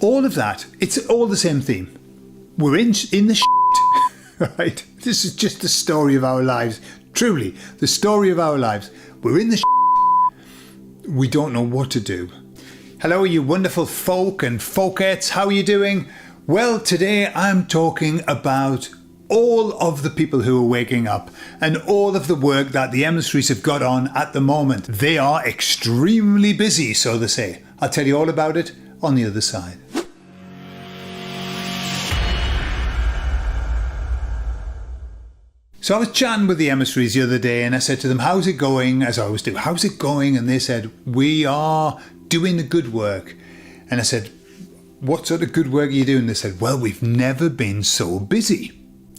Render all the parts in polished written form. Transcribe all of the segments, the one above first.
all of that, it's all the same theme. We're in the shit, right? This is just the story of our lives. Truly, the story of our lives. We're in the shit. We don't know what to do. Hello, you wonderful folk and folkettes. How are you doing? Well, today I'm talking about all of the people who are waking up and all of the work that the emissaries have got on at the moment. They are extremely busy, so they say. I'll tell you all about it on the other side. So I was chatting with the emissaries the other day and I said to them, how's it going? As I always do, how's it going? And they said, we are doing the good work. And I said, what sort of good work are you doing? They said, well, we've never been so busy,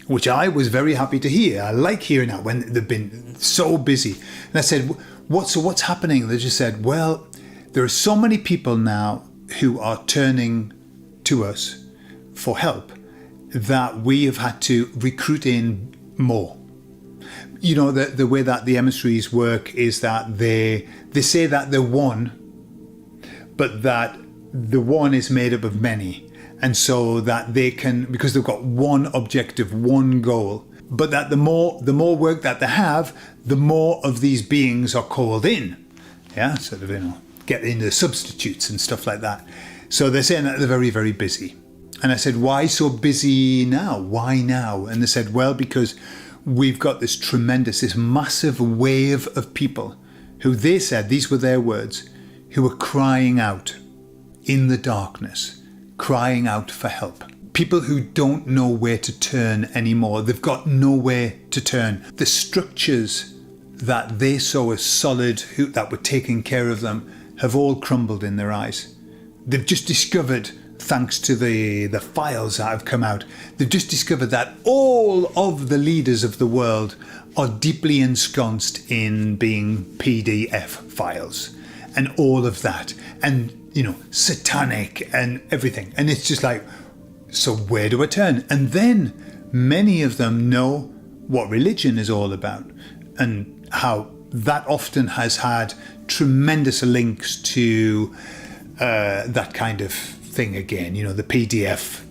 which I was very happy to hear. I like hearing that when they've been so busy. And I said, what's happening? They just said, well, there are so many people now who are turning to us for help that we have had to recruit in more. You know, the way that the emissaries work is that they say that they're one, but that the one is made up of many. And so that they can, because they've got one objective, one goal, but that the more work that they have, the more of these beings are called in. Yeah, sort of, get into the substitutes and stuff like that. So they're saying that they're very, very busy. And I said, why so busy now? Why now? And they said, well, because we've got this massive wave of people who they said, these were their words, who are crying out in the darkness, crying out for help. People who don't know where to turn anymore. They've got nowhere to turn. The structures that they saw as solid, that were taking care of them, have all crumbled in their eyes. They've just discovered, thanks to the files that have come out, they've just discovered that all of the leaders of the world are deeply ensconced in being PDF files and all of that, and satanic and everything. And it's just like, so where do I turn? And then many of them know what religion is all about and how that often has had tremendous links to that kind of thing again, the PDF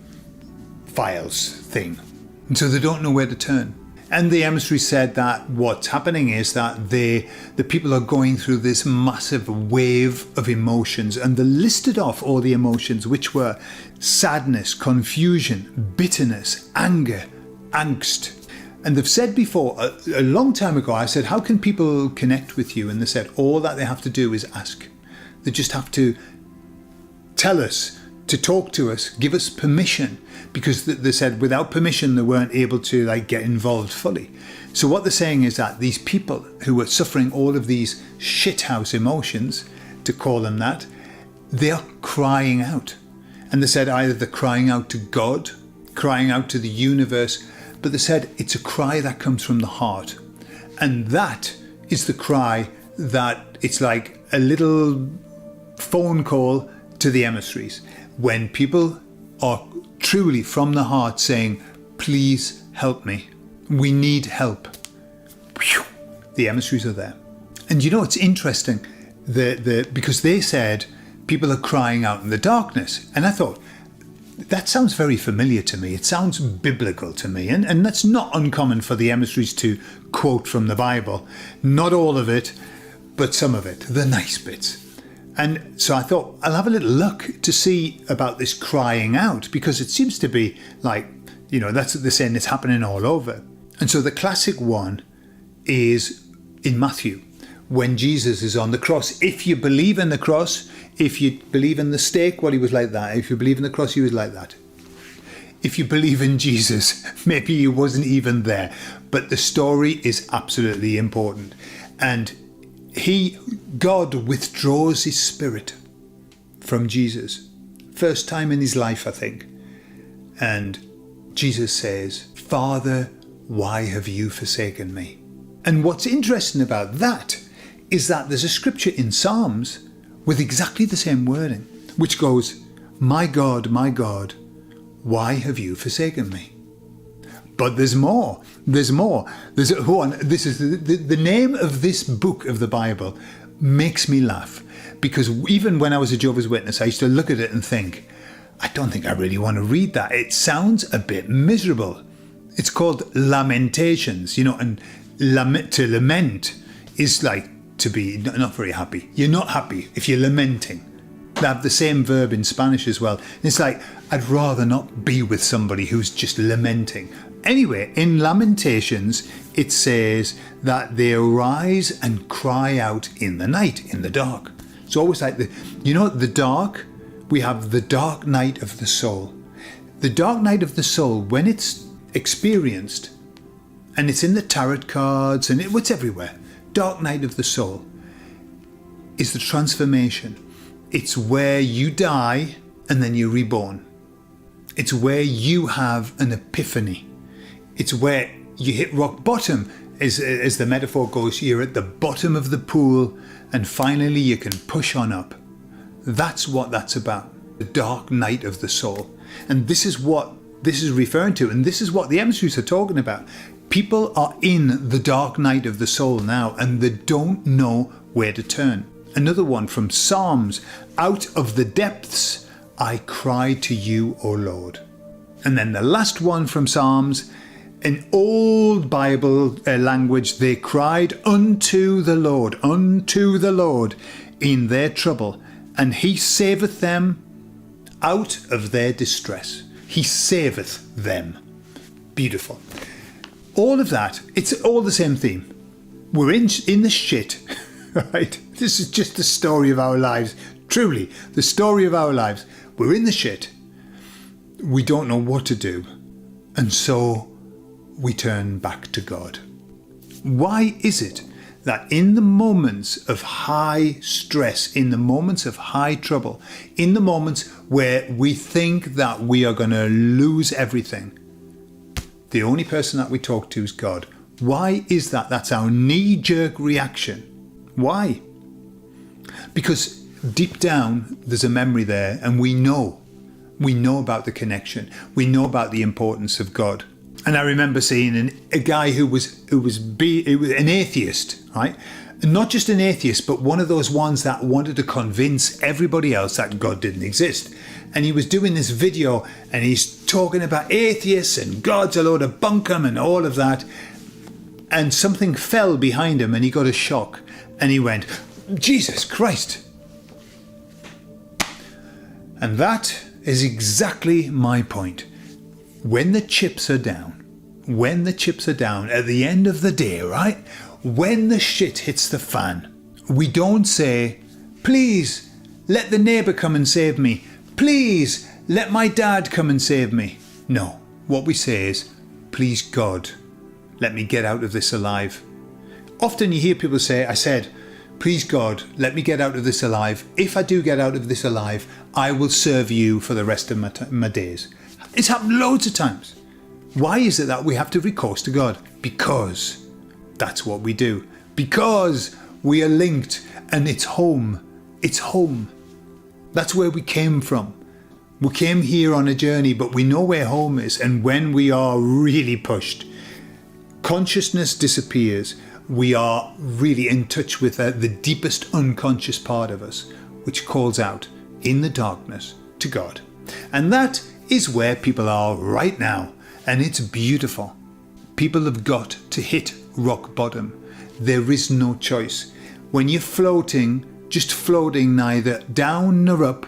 files thing. And so they don't know where to turn. And the emissary said that what's happening is that the people are going through this massive wave of emotions, and they listed off all the emotions, which were sadness, confusion, bitterness, anger, angst. And they've said before, a long time ago, I said, how can people connect with you? And they said, all that they have to do is ask. They just have to tell us, to talk to us, give us permission, because they said without permission they weren't able to get involved fully. So what they're saying is that these people who are suffering all of these shithouse emotions, to call them that, they are crying out. And they said either they're crying out to God, crying out to the universe, but they said it's a cry that comes from the heart. And that is the cry that it's like a little phone call to the emissaries. When people are truly from the heart saying, please help me, we need help, the emissaries are there. And it's interesting, because they said people are crying out in the darkness. And I thought, that sounds very familiar to me. It sounds biblical to me. And that's not uncommon for the emissaries to quote from the Bible. Not all of it, but some of it, the nice bits. And so I thought, I'll have a little look to see about this crying out, because it seems to be that's what they're saying, it's happening all over. And so the classic one is in Matthew, when Jesus is on the cross. If you believe in the cross, if you believe in the stake, well, he was like that. If you believe in the cross, he was like that. If you believe in Jesus, maybe he wasn't even there. But the story is absolutely important. And God withdraws his spirit from Jesus. First time in his life, I think. And Jesus says, Father, why have you forsaken me? And what's interesting about that is that there's a scripture in Psalms with exactly the same wording, which goes, my God, why have you forsaken me? But there's more. There's one. This is the name of this book of the Bible makes me laugh, because even when I was a Jehovah's Witness, I used to look at it and think, I don't think I really want to read that. It sounds a bit miserable. It's called Lamentations, and to lament is like to be not very happy. You're not happy if you're lamenting. They have the same verb in Spanish as well. It's like, I'd rather not be with somebody who's just lamenting. Anyway, in Lamentations, it says that they arise and cry out in the night, in the dark. It's always like the dark, we have the dark night of the soul. The dark night of the soul, when it's experienced, and it's in the tarot cards and it's everywhere, dark night of the soul is the transformation. It's where you die and then you're reborn. It's where you have an epiphany. It's where you hit rock bottom, as the metaphor goes. You're at the bottom of the pool and finally you can push on up. That's what that's about. The dark night of the soul. And this is what this is referring to, and this is what the emissaries are talking about. People are in the dark night of the soul now and they don't know where to turn. Another one from Psalms, out of the depths I cry to you, O Lord. And then the last one from Psalms, in old Bible language, they cried unto the Lord in their trouble, and he saveth them out of their distress. He saveth them. Beautiful. All of that, it's all the same theme. We're in the shit, right? This is just the story of our lives. Truly, the story of our lives. We're in the shit. We don't know what to do. And so we turn back to God. Why is it that in the moments of high stress, in the moments of high trouble, in the moments where we think that we are going to lose everything, the only person that we talk to is God? Why is that? That's our knee-jerk reaction. Why? Because deep down, there's a memory there, and we know about the connection. We know about the importance of God. And I remember seeing a guy who was an atheist, right? Not just an atheist, but one of those ones that wanted to convince everybody else that God didn't exist. And he was doing this video and he's talking about atheists and God's a load of bunkum and all of that. And something fell behind him and he got a shock and he went, Jesus Christ. And that is exactly my point. When the chips are down, at the end of the day, right? When the shit hits the fan, we don't say, please, let the neighbour come and save me. Please, let my dad come and save me. No, what we say is, please God, let me get out of this alive. Often you hear people say, I said, please God, let me get out of this alive. If I do get out of this alive, I will serve you for the rest of my days. It's happened loads of times. Why is it that we have to recourse to God? Because that's what we do. Because we are linked and it's home. It's home. That's where we came from. We came here on a journey, but we know where home is. And when we are really pushed, consciousness disappears. We are really in touch with the deepest unconscious part of us, which calls out in the darkness to God. And that is where people are right now. And it's beautiful. People have got to hit rock bottom. There is no choice. When you're floating, just floating neither down nor up,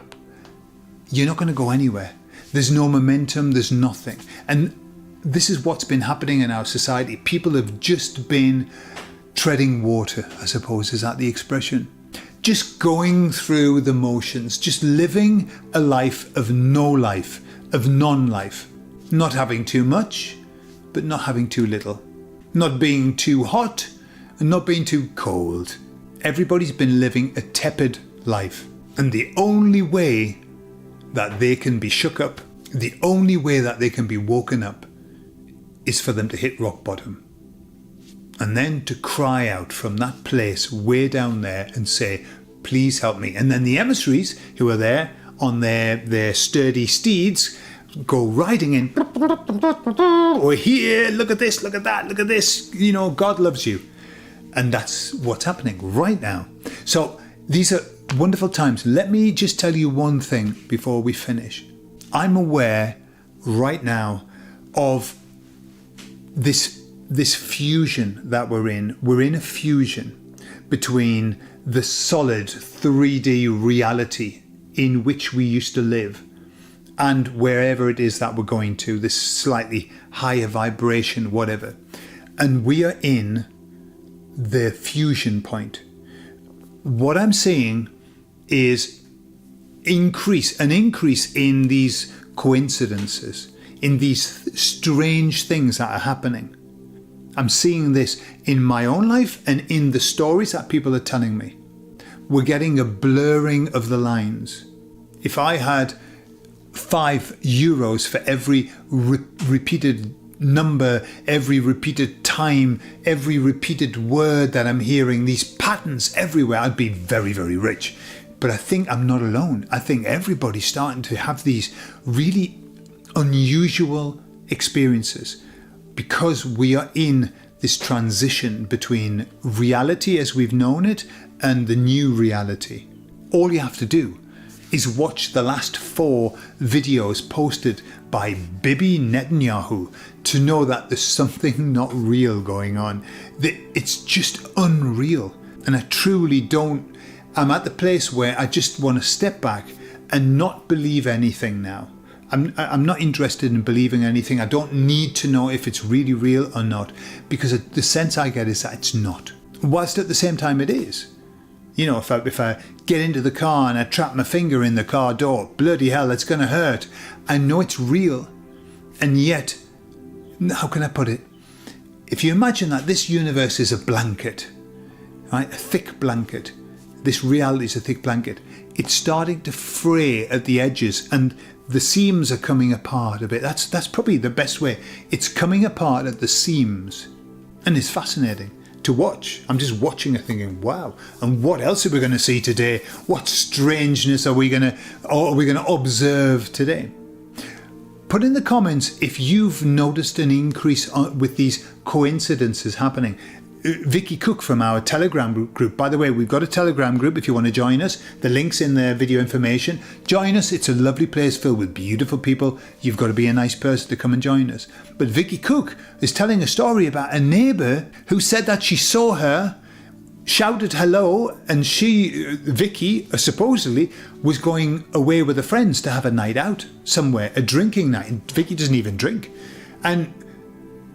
you're not going to go anywhere. There's no momentum, there's nothing. And this is what's been happening in our society. People have just been treading water, I suppose, is that the expression? Just going through the motions, just living a life of no life, of non-life. Not having too much, but not having too little. Not being too hot and not being too cold. Everybody's been living a tepid life. And the only way that they can be shook up, the only way that they can be woken up, is for them to hit rock bottom. And then to cry out from that place way down there and say, please help me. And then the emissaries who are there on their sturdy steeds go riding in. Or here, look at this, look at that, look at this. God loves you. And that's what's happening right now. So these are wonderful times. Let me just tell you one thing before we finish. I'm aware right now of this fusion that we're in. We're in a fusion between the solid 3D reality in which we used to live and wherever it is that we're going to, this slightly higher vibration, whatever. And we are in the fusion point. What I'm seeing is an increase in these coincidences, in these strange things that are happening. I'm seeing this in my own life and in the stories that people are telling me. We're getting a blurring of the lines. If I had €5 for every repeated number, every repeated time, every repeated word that I'm hearing, these patterns everywhere, I'd be very, very rich. But I think I'm not alone. I think everybody's starting to have these really unusual experiences because we are in this transition between reality as we've known it and the new reality. All you have to do is watch the last 4 videos posted by Bibi Netanyahu to know that there's something not real going on. It's just unreal. And I truly don't, I'm at the place where I just want to step back and not believe anything now. I'm not interested in believing anything. I don't need to know if it's really real or not, because the sense I get is that it's not. Whilst at the same time it is. You know, if I get into the car and I trap my finger in the car door, bloody hell, it's going to hurt. I know it's real. And yet, how can I put it? If you imagine that this universe is a blanket, right, a thick blanket, this reality is a thick blanket, it's starting to fray at the edges and the seams are coming apart a bit. That's probably the best way. It's coming apart at the seams. And it's fascinating to watch. I'm just watching it thinking, wow, and what else are we going to see today? What strangeness are we going to observe today? Put in the comments if you've noticed an increase with these coincidences happening. Vicky Cook from our Telegram group. By the way, we've got a Telegram group if you want to join us. The link's in the video information. Join us. It's a lovely place filled with beautiful people. You've got to be a nice person to come and join us. But Vicky Cook is telling a story about a neighbour who said that she saw her, shouted hello, and Vicky, supposedly, was going away with her friends to have a night out somewhere, a drinking night. And Vicky doesn't even drink. And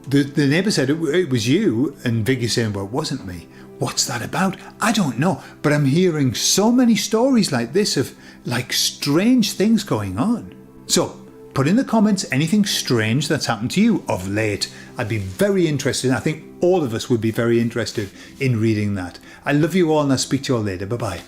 the neighbour said, it was you, and Vicky's saying, well, it wasn't me. What's that about? I don't know, but I'm hearing so many stories like this of like strange things going on. So put in the comments anything strange that's happened to you of late. I'd be very interested. I think all of us would be very interested in reading that. I love you all and I'll speak to you all later. Bye-bye.